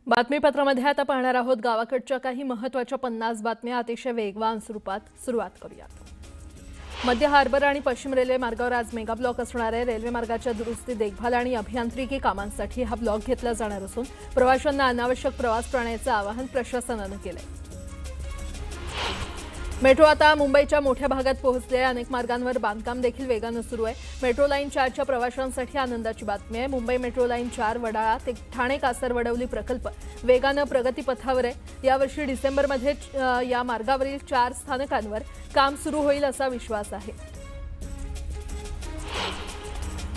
बातमीपत्रामध्ये आता पाहणार आहोत गावाकडच्या काही महत्त्वाच्या 50 बातम्या अतिशय वेगवान स्वरूपात. सुरुवात करूयात. मध्य हार्बर आणि पश्चिम रेल्वे मार्गावर आज मेगा ब्लॉक असणार आहे. रेल्वे मार्गाच्या दुरुस्ती, देखभाल आणि अभियांत्रिकी कामांसाठी हा ब्लॉक घेतला जाणार असून प्रवाशांना अनावश्यक प्रवास टाळण्याचं आवाहन प्रशासनानं केलंय. मेट्रो आता मुंबईच्या मोठ्या भागात पोहोचले. अनेक मार्गांवर बांधकाम देखील वेगानं सुरू आहे. मेट्रो लाईन 4च्या प्रवाशांसाठी आनंदाची बातमी आहे. मुंबई मेट्रो लाईन 4 वडाळा ते ठाणे कासरवडवली प्रकल्प वेगानं प्रगतीपथावर आहे. यावर्षी डिसेंबरमध्ये या मार्गावरील 4 स्थानकांवर काम सुरू होईल असा विश्वास आहे.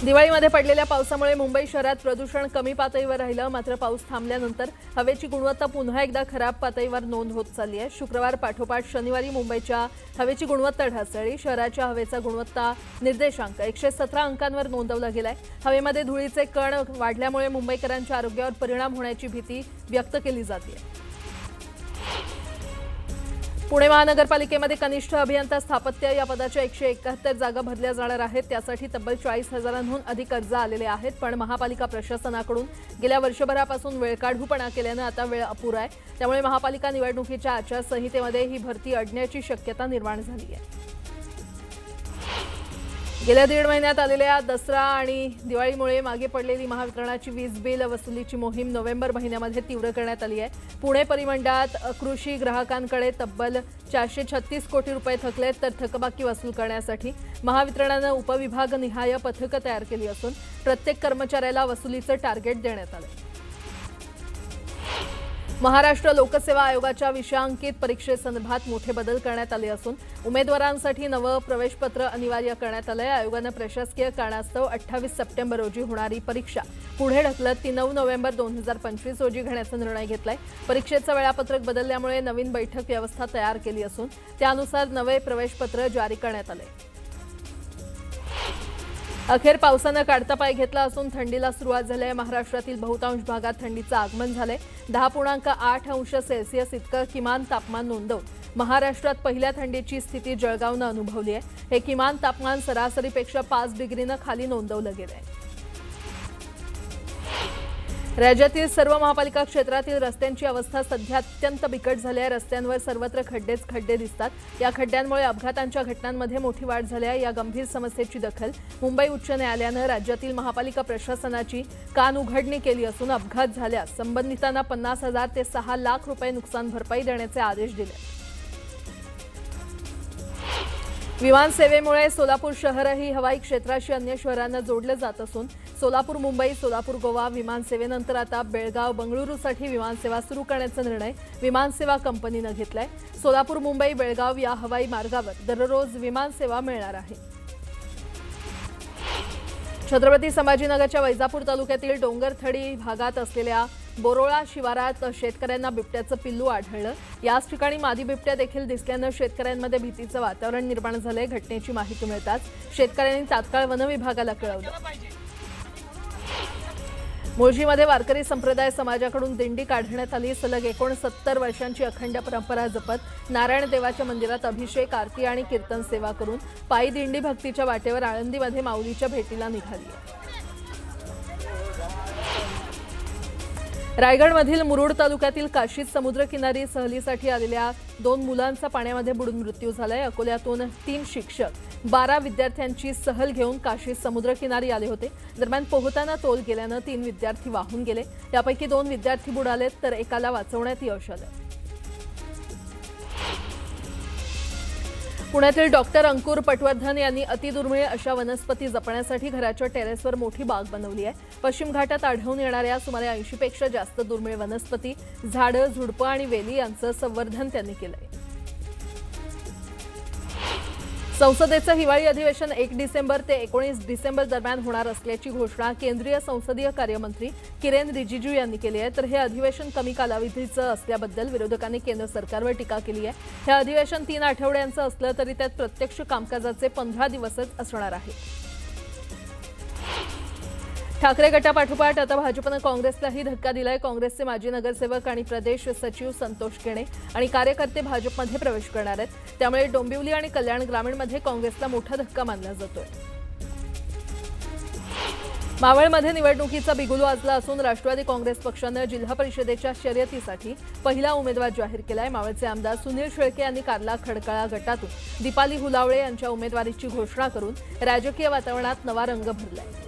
दिवाळीमध्ये पडलेल्या पावसामुळे मुंबई शहरात प्रदूषण कमी पातळीवर राहिलं. मात्र पाऊस थांबल्यानंतर हवेची गुणवत्ता पुन्हा एकदा खराब पातळीवर नोंद होत चालली आहे. शुक्रवार पाठोपाठ शनिवारी मुंबईच्या हवेची गुणवत्ता ढासळली. शहराच्या हवेचा गुणवत्ता निर्देशांक 117 अंकांवर नोंदवला गेलाय. हवेमध्ये धुळीचे कण वाढल्यामुळे मुंबईकरांच्या आरोग्यावर परिणाम होण्याची भीती व्यक्त केली जाते. पुणे महानगरपालिकेमध्ये कनिष्ठ अभियंता स्थापत्य या पदाच्या 171 जागा भरल्या जाणार आहेत. त्यासाठी तब्बल 40,000हून अधिक अर्ज आलेले आहेत. पण महापालिका प्रशासनाकडून गेल्या वर्षभरापासून वेळकाढूपणा केल्यानं आता वेळ अपुरा आहे. त्यामुळे महापालिका निवडणुकीच्या आचारसंहितेमध्ये ही भरती अडण्याची शक्यता निर्माण झाली आहे. गेल्या 1.5 महिन्यात आलेल्या दसरा आणि दिवाळीमुळे मागे पडलेली महावितरणाची वीज बिल वसुलीची मोहीम नोव्हेंबर महिन्यामध्ये तीव्र करण्यात आली आहे. पुणे परिमंडळात कृषी ग्राहकांकडे तब्बल 436 कोटी रुपये थकलेत. तर थकबाकी वसूल करण्यासाठी महावितरणानं उपविभागनिहाय पथकं तयार केली असून प्रत्येक कर्मचाऱ्याला वसुलीचं टार्गेट देण्यात आलं. महाराष्ट्र लोकसेवा आयोगाच्या विषयांकित परीक्षेसंदर्भात मोठे बदल करण्यात आले असून उमेदवारांसाठी नवं प्रवेशपत्र अनिवार्य करण्यात आलंय. आयोगानं प्रशासकीय कारणास्तव 28 सप्टेंबर रोजी होणारी परीक्षा पुढे ढकलत ती 9 नोव्हेंबर 2025 रोजी घेण्याचा निर्णय घेतलाय. परीक्षेचं वेळापत्रक बदलल्यामुळे नवीन बैठक व्यवस्था तयार केली असून त्यानुसार नवे प्रवेशपत्र जारी करण्यात आले. अखेर पावसानं काढता पाय घेतला असून थंडीला सुरुवात झाली आहे. महाराष्ट्रातील बहुतांश भागात थंडीचं आगमन झालंय. 10.8 अंश सेल्सिअस इतकं किमान तापमान नोंदवून महाराष्ट्रात पहिल्या थंडीची स्थिती जळगावनं अनुभवली आहे. हे किमान तापमान सरासरीपेक्षा 5 डिग्रीनं खाली नोंदवलं गेलंय. राज्यातील सर्व महापालिका क्षेत्रातील रस्त्यांची अवस्था सध्या अत्यंत बिकट झाली आहे. रस्त्यांवर सर्वत्र खड्डे दिसतात. या खड्ड्यांमुळे अपघातांच्या घटनांमध्ये मोठी वाढ झाली आहे. या गंभीर समस्येची दखल मुंबई उच्च न्यायालयानं राज्यातील महापालिका प्रशासनाची कान उघडणी केली असून अपघात झाल्यास संबंधितांना 50,000 ते 6 लाख रुपये नुकसान भरपाई देण्याचे आदेश दिले. विमान सेवेमुळे सोलापूर शहरही हवाई क्षेत्राशी अन्य शहरांना जोडलं जात असून सोलापूर मुंबई, सोलापूर गोवा विमानसेवेनंतर आता बेळगाव, बंगळुरूसाठी विमानसेवा सुरू करण्याचा निर्णय विमानसेवा कंपनीनं घेतलाय. सोलापूर मुंबई, बेळगाव या हवाई मार्गावर दररोज विमानसेवा मिळणार आहे. छत्रपती संभाजीनगरच्या वैजापूर तालुक्यातील डोंगरथडी भागात असलेल्या बोरोळा शिवारात शेतकऱ्यांना बिबट्याचं पिल्लू आढळलं. याच ठिकाणी मादी बिबट्या देखील दिसल्यानं शेतकऱ्यांमध्ये भीतीचं वातावरण निर्माण झालंय. घटनेची माहिती मिळताच शेतकऱ्यांनी तात्काळ वनविभागाला कळवलं. मुळशीमध्ये वारकरी संप्रदाय समाजाकडून दिंडी काढण्यात आली. सलग 69 वर्षांची अखंड परंपरा जपत नारायण देवाच्या मंदिरात अभिषेक, आरती आणि कीर्तन सेवा करून पायी दिंडी भक्तीच्या वाटेवर आळंदीमध्ये माऊलीच्या भेटीला निघाली. रायगडमधील मुरुड तालुक्यातील काशीद समुद्रकिनारी सहलीसाठी आलेल्या 2 मुलांचा पाण्यामध्ये बुडून मृत्यू झालाय. अकोल्यातून 3 शिक्षक 12 विद्यार्थ्यांची सहल घेऊन काशीद समुद्रकिनारी आले होते. दरम्यान पोहताना तोल गेल्यानं 3 विद्यार्थी वाहून गेले. यापैकी 2 विद्यार्थी बुडालेत तर एकाला वाचवण्यात यश आलं. पुण्यातील डॉक्टर अंकुर पटवर्धन यांनी अतिदुर्मिळ अशा वनस्पती जपण्यासाठी घराच्या टेरेसवर मोठी बाग बनवली आहे. पश्चिम घाटात आढळून येणाऱ्या सुमारे 80 पेक्षा जास्त दुर्मिळ वनस्पती, झाडं, झुडपं आणि वेली यांचं संवर्धन त्यांनी केलंय. संसदेचं हिवाळी अधिवेशन 1 डिसेंबर ते 19 डिसेंबर दरम्यान होणार असल्याची घोषणा केंद्रीय संसदीय कार्यमंत्री किरेन रिजिजू यांनी केली आहे. तर हे अधिवेशन कमी कालावधीचं असल्याबद्दल विरोधकांनी केंद्र सरकारवर टीका केली आहे. हे अधिवेशन 3 आठवड्यांचं असलं तरी त्यात प्रत्यक्ष कामकाजाचे 15 दिवसच असणार आहे. ठाकरे गटापाठोपाठ आता भाजपनं काँग्रेसलाही धक्का दिलाय. काँग्रेसचे माजी नगरसेवक आणि प्रदेश सचिव संतोष केणे आणि कार्यकर्ते भाजपमध्ये प्रवेश करणार आहेत. त्यामुळे डोंबिवली आणि कल्याण ग्रामीणमध्ये काँग्रेसला मोठा धक्का मानला जातोय. मावळमध्ये निवडणुकीचा बिगुल वाजला असून राष्ट्रवादी काँग्रेस पक्षानं जिल्हा परिषदेच्या शर्यतीसाठी पहिला उमेदवार जाहीर केलाय। मावळचे आमदार सुनील शेळके यांनी कारला खडकाळा गटातून दीपाली हुलावळे यांच्या उमेदवारीची घोषणा करून राजकीय वातावरणात नवा रंग भरलाय।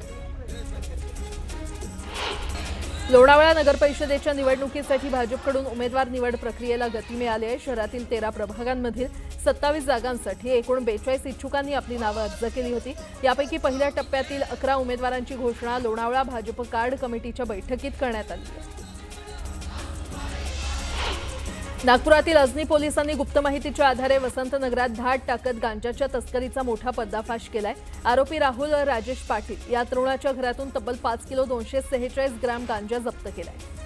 लोणावळा नगर परिषदेच्या निवडणुकीसाठी भाजपकडून उमेदवार निवड प्रक्रियेला गती मिळाली आहे। शहरातील 13 प्रभागांमधील 27 जागांसाठी एकूण 42 इच्छुकांनी आपली नावं अर्ज केली होती। यापैकी पहिल्या टप्प्यातील 11 उमेदवारांची घोषणा लोणावळा भाजप कार्ड कमिटीच्या बैठकीत करण्यात आली आहे। नागपुरातील अजनी पोलिसांनी गुप्त माहितीच्या आधारे वसंत नगरात धाड टाकत गांजाच्या तस्करीचा मोठा पर्दाफाश केलाय। आरोपी राहुल राजेश पाटील या तरुणाच्या घरातून तब्बल 5 किलो 246 ग्रॅम गांजा जप्त केलाय।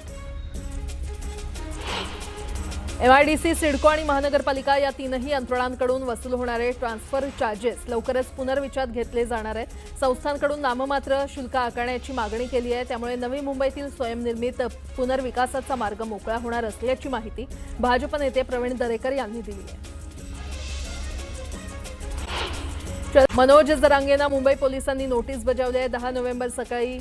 एमआयडीसी, सिडको आणि महानगरपालिका या तीनही यंत्रणांकडून वसूल होणारे ट्रान्सफर चार्जेस लवकरच पुनर्विचारात घेतले जाणार आहेत। संस्थांकडून नाममात्र शुल्क आकारण्याची मागणी केली आहे, त्यामुळे नवी मुंबईतील स्वयंनिर्मित पुनर्विकासाचा मार्ग मोकळा होणार असल्याची माहिती भाजप नेते प्रवीण दरेकर यांनी दिली आहे। मनोज जरांगेंना मुंबई पोलिसांनी नोटीस बजावली आहे। 10 नोव्हेंबर सकाळी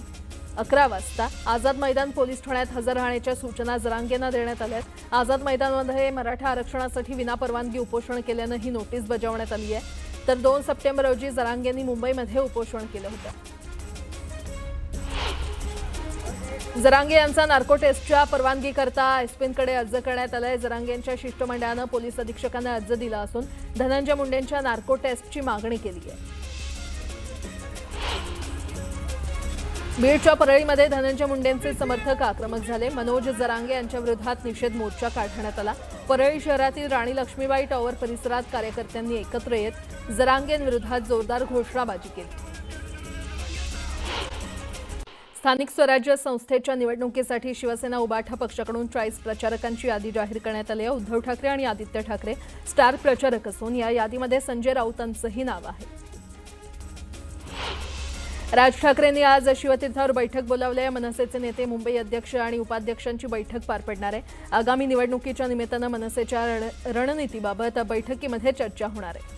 11 वाजता आझाद मैदान पोलीस ठाण्यात हजर राहण्याच्या सूचना जरांगेंना देण्यात आल्या आहेत। आझाद मैदानमध्ये मराठा आरक्षणासाठी विनापरवानगी उपोषण केल्यानं ही नोटीस बजावण्यात आली आहे। तर 2 सप्टेंबर रोजी जरांगेंनी मुंबईमध्ये उपोषण केलं होतं। जरांगे यांचा नार्को टेस्टच्या परवानगीकरता एसपींकडे अर्ज करण्यात आलाय। जरांगेंच्या शिष्टमंडळानं पोलीस अधीक्षकांना अर्ज दिला असून धनंजय मुंडेंच्या नार्को टेस्टची मागणी केली आहे। बीडच्या परळीमध्ये धनंजय मुंडेंचे समर्थक आक्रमक झाले। मनोज जरांगे यांच्या विरोधात निषेध मोर्चा काढण्यात आला। परळी शहरातील राणी लक्ष्मीबाई टॉवर परिसरात कार्यकर्त्यांनी एकत्र येत जरांगेंविरोधात जोरदार घोषणाबाजी केली। स्थानिक स्वराज्य संस्थेच्या निवडणुकीसाठी शिवसेना उबाठा पक्षाकडून 40 प्रचारकांची यादी जाहीर करण्यात आली आहे। उद्धव ठाकरे आणि आदित्य ठाकरे स्टार प्रचारक असून या यादीमध्ये संजय राऊतांचंही नाव आहे। राज ठाकरेंनी आज शिवतीर्थावर बैठक बोलावली आहे। मनसेचे नेते, मुंबई अध्यक्ष आणि उपाध्यक्षांची बैठक पार पडणार आहे। आगामी निवडणुकीच्या निमित्तानं मनसेच्या रणनीतीबाबत बैठकीमध्ये चर्चा होणार आहे।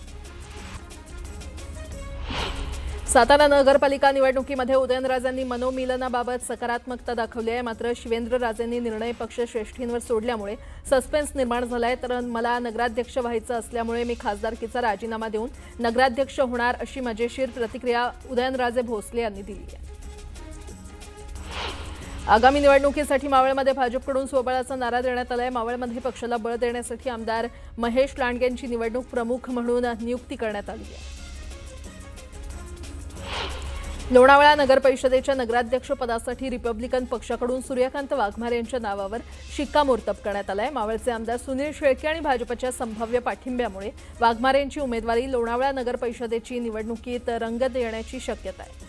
सातारा नगरपालिका निवडणुकीमध्ये उदयनराजेंनी मनोमिलनाबाबत सकारात्मकता दाखवली आहे। मात्र शिवेंद्रराजेंनी निर्णय पक्ष श्रेष्ठींवर सोडल्यामुळे सस्पेन्स निर्माण झालाय। तर मला नगराध्यक्ष व्हायचं असल्यामुळे मी खासदारकीचा राजीनामा देऊन नगराध्यक्ष होणार अशी मजेशीर प्रतिक्रिया उदयनराजे भोसले यांनी दिली आहे। आगामी निवडणुकीसाठी मावळमध्ये भाजपकडून स्वबळाचा नारा देण्यात आलाय। मावळमध्ये पक्षाला बळ देण्यासाठी आमदार महेश लांडगेंची निवडणूक प्रमुख म्हणून नियुक्ती करण्यात आली आहे। लोणावळा नगर परिषदेच्या नगराध्यक्ष पदासाठी रिपब्लिकन पक्षाकडून सूर्यकांत वाघमारे यांच्या नावावर शिक्कामोर्तब करण्यात आलाय। मावळचे आमदार सुनील शेळके आणि भाजपच्या संभाव्य पाठिंब्यामुळे वाघमारे यांची उमेदवारी लोणावळा नगर परिषदेची निवडणुकीत रंगत येण्याची शक्यता आहे।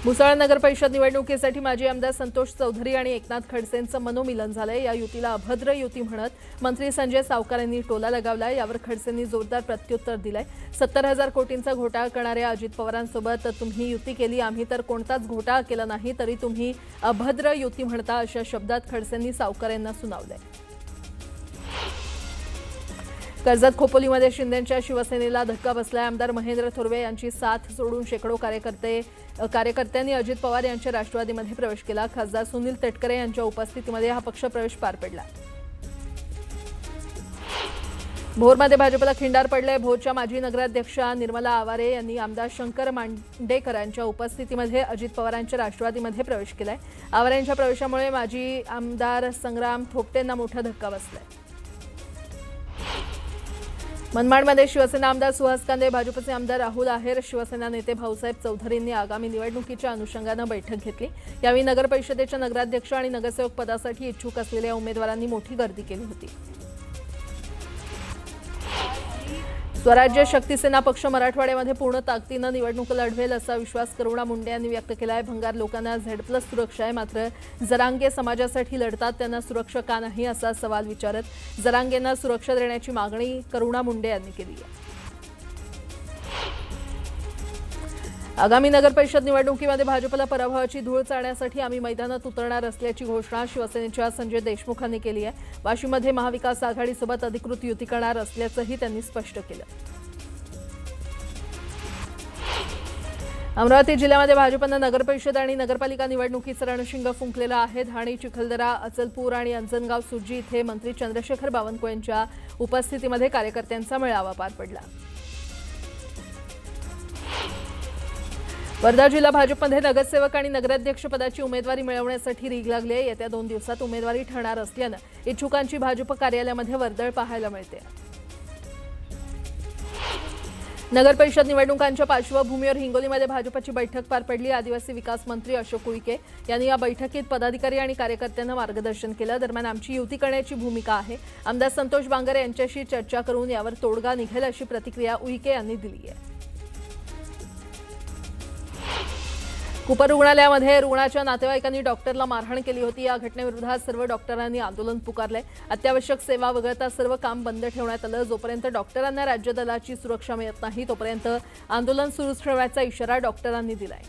मुसळ नगर परिषद निवडणुकीसाठी माजी आमदार संतोष चौधरी आणि एकनाथ खडसेंचं मनोमिलन झालंय। या युतीला अभद्र युती म्हणत मंत्री संजय सावकार यांनी टोला लगावलाय। यावर खडसेंनी जोरदार प्रत्युत्तर दिलंय। 70,000 कोटींचा घोटाळा करणाऱ्या अजित पवारांसोबत तुम्ही युती केली, आम्ही तर कोणताच घोटाळा केला नाही, तरी तुम्ही अभद्र युती म्हणता, अशा शब्दात खडसेंनी सावकार यांना सुनावलंय। कर्जत खोपोलीमध्ये शिंदेंच्या शिवसेनेला धक्का बसलाय। आमदार महेंद्र थोरवे यांची साथ सोडून शेकडो कार्यकर्त्यांनी अजित पवार यांच्या राष्ट्रवादीमध्ये प्रवेश केला। खासदार सुनील तटकरे यांच्या उपस्थितीमध्ये हा पक्ष प्रवेश पार पडला। भोरमध्ये भाजपला खिंडार पडले। भोरच्या माजी नगराध्यक्षा निर्मला आवारे यांनी आमदार शंकर मांडेकरांच्या उपस्थितीमध्ये अजित पवारांच्या राष्ट्रवादीमध्ये प्रवेश केलाय। आवारे यांच्या प्रवेशामुळे माजी आमदार संग्राम थोपटेंना मोठा धक्का बसलाय। मनमाडमध्ये शिवसेना आमदार सुहास कांदे, भाजपचे आमदार राहुल आहेर, शिवसेना नेते भाऊसाहेब चौधरींनी आगामी निवडणुकीच्या अनुषंगानं बैठक घेतली। यावेळी नगर परिषदेच्या नगराध्यक्ष आणि नगरसेवक पदासाठी इच्छुक असलेल्या उमेदवारांनी मोठी गर्दी केली होती। स्वराज्य शक्तीसेना पक्ष मराठवाड्यामध्ये पूर्ण ताकदीनं निवडणूक लढवेल असा विश्वास करुणा मुंडे यांनी व्यक्त केला आहे। भंगार लोकांना Z+ सुरक्षा आहे, मात्र जरांगे समाजासाठी लढतात, त्यांना सुरक्षा का नाही असा सवाल विचारत जरांगेंना सुरक्षा देण्याची मागणी करुणा मुंडे यांनी केली आहे। आगामी नगर परिषद निवडणुकीमध्ये भाजपला पराभवाची धूळ चाळण्यासाठी आम्ही मैदानात उतरणार असल्याची घोषणा शिवसेनेच्या संजय देशमुखांनी केली आहे। वाशीमध्ये महाविकास आघाडीसोबत अधिकृत युती करणार असल्याचंही त्यांनी स्पष्ट केलं। अमरावती जिल्ह्यामध्ये भाजपनं नगरपरिषद आणि नगरपालिका निवडणुकीचं रणशिंग फुंकलेलं आहे। ठाणे, चिखलदरा, अचलपूर आणि अंजनगाव सुर्जी इथे मंत्री चंद्रशेखर बावनकुळे यांच्या उपस्थितीमध्ये कार्यकर्त्यांचा मेळावा पार पडला। वर्धा जिल्हा भाजपमध्ये नगरसेवक आणि नगराध्यक्ष पदाची उमेदवारी मिळवण्यासाठी रीग लागली आहे। येत्या 2 दिवसात उमेदवारी ठरणार असल्यानं इच्छुकांची भाजप कार्यालयामध्ये वर्दळ पाहायला मिळते। नगरपरिषद निवडणुकांच्या पार्श्वभूमीवर हिंगोलीमध्ये भाजपची बैठक पार पडली। आदिवासी विकास मंत्री अशोक उईके यांनी या बैठकीत पदाधिकारी आणि कार्यकर्त्यांना मार्गदर्शन केलं। दरम्यान आमची युती करण्याची भूमिका आहे, आमदार संतोष बांगर यांच्याशी चर्चा करून यावर तोडगा निघेल अशी प्रतिक्रिया उईके यांनी दिली आहे। कुपर रुग्णालयामध्ये रुग्णाच्या नातेवाईकांनी डॉक्टरला मारहाण केली होती। या घटनेविरोधात सर्व डॉक्टरांनी आंदोलन पुकारले। अत्यावश्यक सेवा वगळता सर्व काम बंद ठेवण्यात आलं। जोपर्यंत डॉक्टरांना राज्य दलाची सुरक्षा मिळत नाही तोपर्यंत आंदोलन सुरूच ठेवण्याचा इशारा डॉक्टरांनी दिलाय।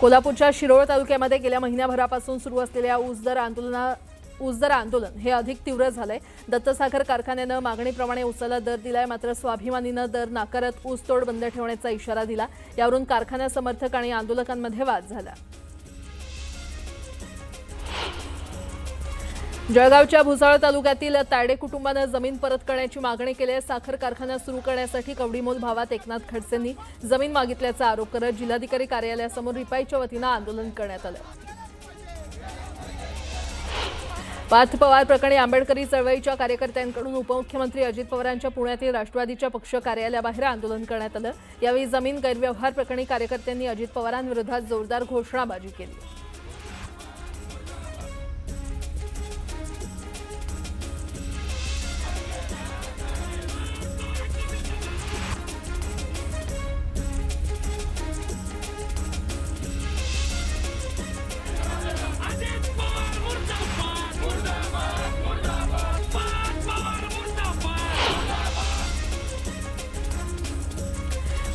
कोल्हापूरच्या शिरोळ तालुक्यामध्ये गेल्या महिन्याभरापासून सुरू असलेल्या ऊस दर आंदोलन हे अधिक तीव्र झालंय। दत्तसागर कारखान्यानं मागणीप्रमाणे ऊसाला दर दिलाय, मात्र स्वाभिमानीनं दर नाकारत ऊसतोड बंद ठेवण्याचा इशारा दिला। यावरून कारखाना समर्थक आणि आंदोलकांमध्ये वाद झाला। जळगावच्या भुसावळ तालुक्यातील तायडे कुटुंबानं जमीन परत करण्याची मागणी केली आहे। साखर कारखाना सुरू करण्यासाठी कवडीमोल भावात एकनाथ खडसेंनी जमीन मागितल्याचा आरोप करत जिल्हाधिकारी कार्यालयासमोर रिपाईच्या वतीनं आंदोलन करण्यात आलं। पार्थ पवार प्रकरणी आंबेडकरी चळवळीच्या कार्यकर्त्यांकडून उपमुख्यमंत्री अजित पवारांच्या पुण्यातील राष्ट्रवादीच्या पक्ष कार्यालयाबाहेर आंदोलन करण्यात आलं। यावेळी जमीन गैरव्यवहार प्रकरणी कार्यकर्त्यांनी अजित पवारांविरोधात जोरदार घोषणाबाजी केली।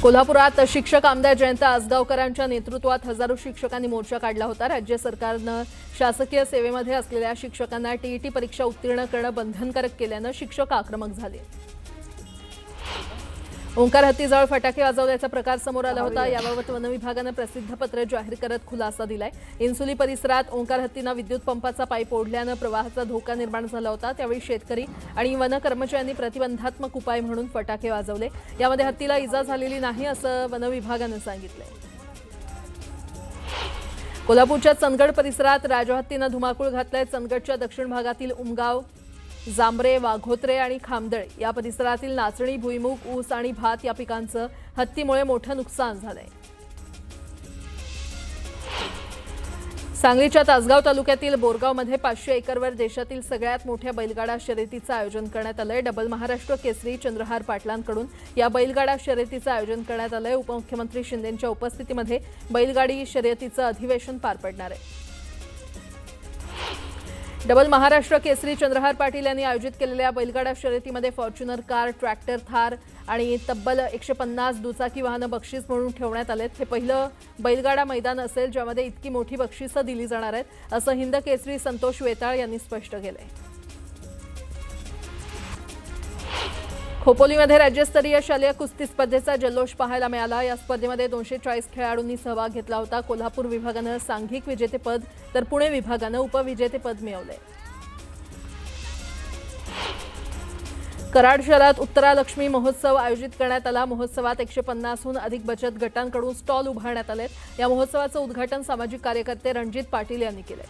कोल्हापुरात शिक्षक आमदार जयंत आसगावकरांच्या नेतृत्वात हजारो शिक्षकांनी मोर्चा काढला होता। राज्य सरकारनं शासकीय सेवेमध्ये असलेल्या शिक्षकांना टीईटी परीक्षा उत्तीर्ण करणं बंधनकारक केल्यानं शिक्षक आक्रमक झाले। ओंकार हत्तीजवळ फटाके वाजवल्याचा प्रकार समोर आला होता। याबाबत वन विभागानं प्रसिद्धपत्र जाहीर करत खुलासा दिलाय। इन्सुली परिसरात ओंकार हत्तीनं विद्युत पंपाचा पाईप ओढल्यानं प्रवाहाचा धोका निर्माण झाला होता। त्यावेळी शेतकरी आणि वन कर्मचाऱ्यांनी प्रतिबंधात्मक उपाय म्हणून फटाके वाजवले। यामध्ये हत्तीला इजा झालेली नाही असं वन विभागानं सांगितलंय। कोल्हापूरच्या चंदगड परिसरात राजहत्तीनं धुमाकूळ घातलाय। चंदगडच्या दक्षिण भागातील उमगाव, जांभरे, वाघोत्रे आणि खामदळे या परिसरातील नाचणी, भुईमूग, ऊस आणि भात या पिकांचं हत्तीमुळे मोठं नुकसान झालंय। सांगलीच्या तासगाव तालुक्यातील बोरगावमध्ये 500 एकरवर देशातील सगळ्यात मोठ्या बैलगाडा शर्यतीचं आयोजन करण्यात आलंय। डबल महाराष्ट्र केसरी चंद्रहार पाटलांकडून या बैलगाडा शर्यतीचं आयोजन करण्यात आलंय। उपमुख्यमंत्री शिंदेंच्या उपस्थितीमध्ये बैलगाडी शर्यतीचं अधिवेशन पार पडणार आहे। डबल महाराष्ट्र केसरी चंद्रहार पाटील यांनी आयोजित केलेल्या बैलगाडा शर्यतीमध्ये फॉर्च्युनर कार, ट्रॅक्टर, थार आणि तब्बल 150 दुचाकी वाहनं बक्षीस म्हणून ठेवण्यात आलेत। हे पहिलं बैलगाडा मैदान असेल ज्यामध्ये इतकी मोठी बक्षिसं दिली जाणार आहेत असं हिंद केसरी संतोष वेताळ यांनी स्पष्ट केलंय। खोपोलीमध्ये राज्यस्तरीय शालेय कुस्ती स्पर्धेचा जल्लोष पाहायला मिळाला। या स्पर्धेमध्ये 240 खेळाडूंनी सहभाग घेतला होता। कोल्हापूर विभागानं सांघिक विजेतेपद तर पुणे विभागानं उपविजेतेपद मिळवले। कराड शहरात उत्तरालक्ष्मी महोत्सव आयोजित करण्यात आला। महोत्सवात 150हून अधिक बचत गटांकडून स्टॉल उभारण्यात आले। या महोत्सवाचं उद्घाटन सामाजिक कार्यकर्ते रणजित पाटील यांनी केले।